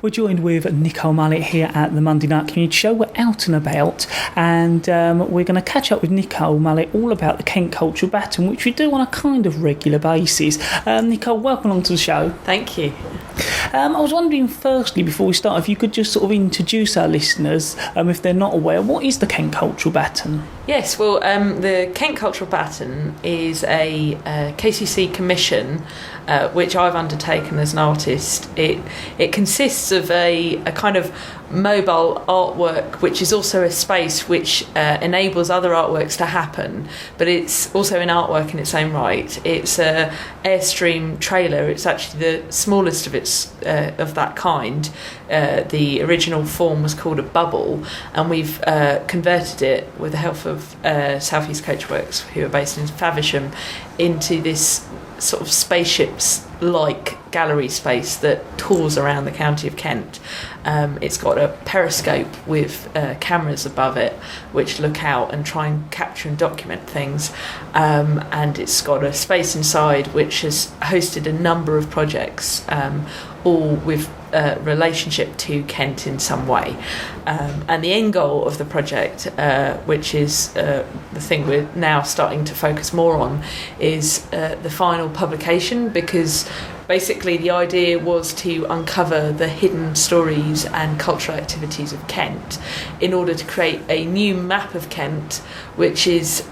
We're joined with Nicole Mollett here at the Monday Night Community Show. We're out and about, and we're going to catch up with Nicole Mollett all about the Kent Cultural Baton, which we do on a kind of regular basis. Nicole, welcome along to the show. Thank you. I was wondering, firstly, before we start, if you could just sort of introduce our listeners, if they're not aware, what is the Kent Cultural Baton? Yes, well, the Kent Cultural Baton is a KCC commission which I've undertaken as an artist. It consists of a kind of mobile artwork, which is also a space which enables other artworks to happen, but it's also an artwork in its own right. It's a Airstream trailer. It's actually the smallest of its of that kind. The original form was called a bubble, and we've converted it with the help of South East Coachworks, who are based in Faversham, into this sort of spaceships-like gallery space that tours around the county of Kent. It's got a periscope with cameras above it which look out and try and capture and document things, and it's got a space inside which has hosted a number of projects, all with relationship to Kent in some way. And the end goal of the project, which is the thing we're now starting to focus more on, is the final publication, because basically the idea was to uncover the hidden stories and cultural activities of Kent in order to create a new map of Kent, which is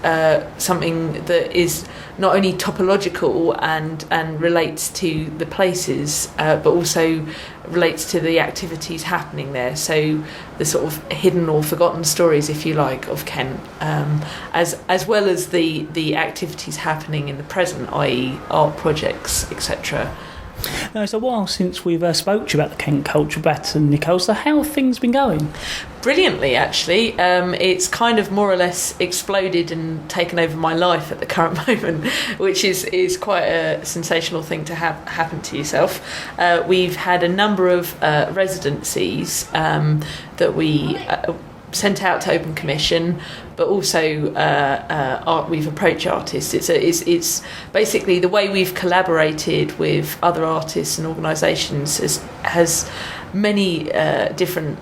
something that is not only topological and relates to the places, but also relates to the activities happening there. So the sort of hidden or forgotten stories, if you like, of Kent, as well as the activities happening in the present, i.e. art projects, etc. Now, it's a while since we've spoke to you about the Kent Cultural Baton, Nicole, so how have things been going? Brilliantly, actually. It's kind of more or less exploded and taken over my life at the current moment, which is quite a sensational thing to have happen to yourself. We've had a number of residencies that we sent out to open commission, but also we've approached artists. It's basically the way we've collaborated with other artists and organisations has many different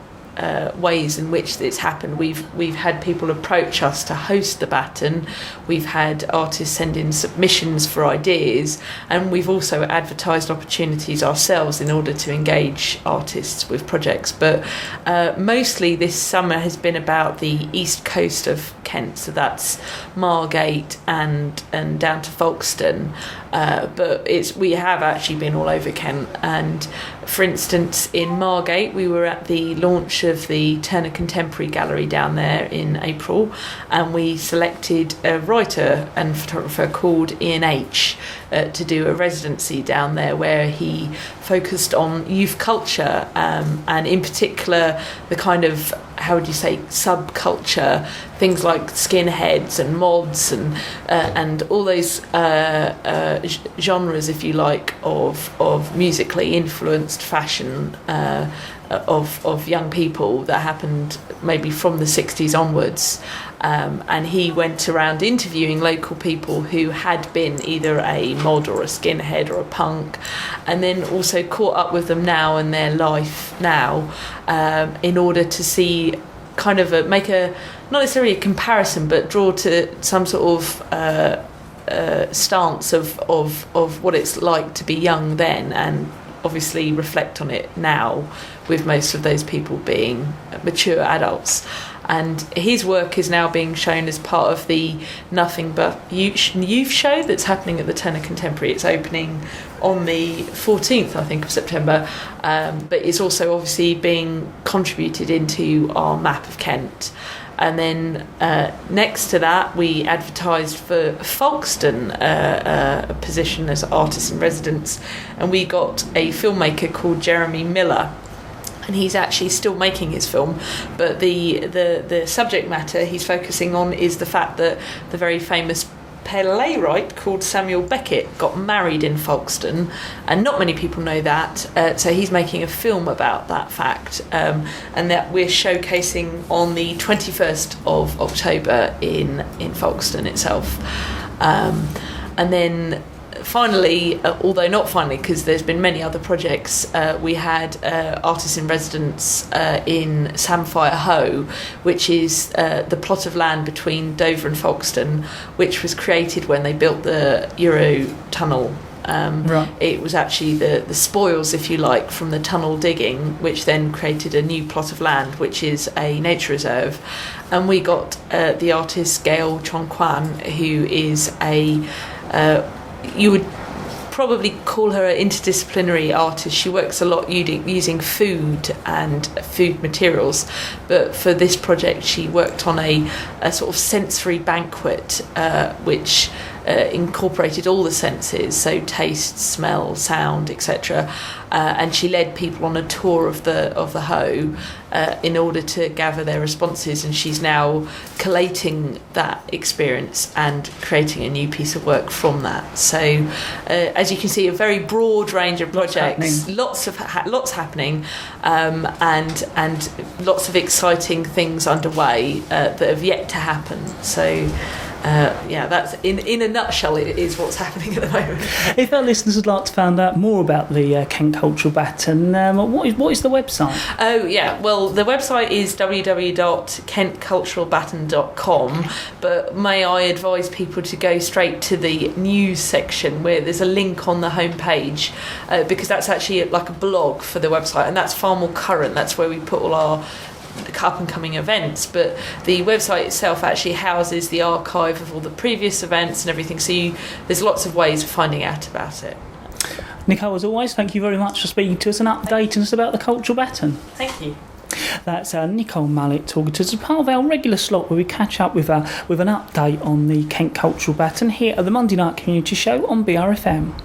ways in which it's happened. We've had people approach us to host the Baton. We've had artists send in submissions for ideas, and we've also advertised opportunities ourselves in order to engage artists with projects. But mostly this summer has been about the east coast of Kent, so that's Margate and down to Folkestone. But we have actually been all over Kent, and for instance in Margate we were at the launch of the Turner Contemporary Gallery down there in April, and we selected a writer and photographer called Ian H to do a residency down there where he focused on youth culture, and in particular the kind of, how would you say, subculture, things like skinheads and mods and all those genres, if you like, of musically influenced fashion of young people that happened maybe from the 60s onwards. And he went around interviewing local people who had been either a mod or a skinhead or a punk, and then also caught up with them now and their life now, in order to see kind of make a, not necessarily a comparison, but draw to some sort of stance of what it's like to be young then, and obviously reflect on it now, with most of those people being mature adults. And his work is now being shown as part of the Nothing But Youth show that's happening at the Turner Contemporary. It's opening on the 14th, I think, of September, but it's also obviously being contributed into our map of Kent. And then next to that, we advertised for Folkestone, a position as artist in residence, and we got a filmmaker called Jeremy Miller. And he's actually still making his film, but the subject matter he's focusing on is the fact that the very famous playwright called Samuel Beckett got married in Folkestone, and not many people know that, so he's making a film about that fact, and that we're showcasing on the 21st of October in Folkestone itself. And then finally, although not finally, because there's been many other projects, we had artists in residence in Samfire Hoe, which is the plot of land between Dover and Folkestone, which was created when they built the Euro tunnel. Right. It was actually the spoils, if you like, from the tunnel digging, which then created a new plot of land, which is a nature reserve. And we got the artist Gail Chong Kwan, who is you would probably call her an interdisciplinary artist. She works a lot using food and food materials, but for this project she worked on a sort of sensory banquet, which incorporated all the senses, so taste, smell, sound, etc. And she led people on a tour of the hoe in order to gather their responses, and she's now collating that experience and creating a new piece of work from that. So as you can see, a very broad range of projects, lots happening, and lots of exciting things underway that have yet to happen. So that's in a nutshell, it is what's happening at the moment. If our listeners would like to find out more about the Kent Cultural Baton, what is the website? Oh yeah, well the website is www.kentculturalbaton.com, but may I advise people to go straight to the news section where there's a link on the homepage, because that's actually like a blog for the website, and that's far more current. That's where we put all our up and coming events, but the website itself actually houses the archive of all the previous events and everything, so there's lots of ways of finding out about it. Nicole, as always, thank you very much for speaking to us and updating us about the Cultural Baton. Thank you. That's Nicole Mollett talking to us as part of our regular slot where we catch up with an update on the Kent Cultural Baton here at the Monday Night Community Show on BRFM.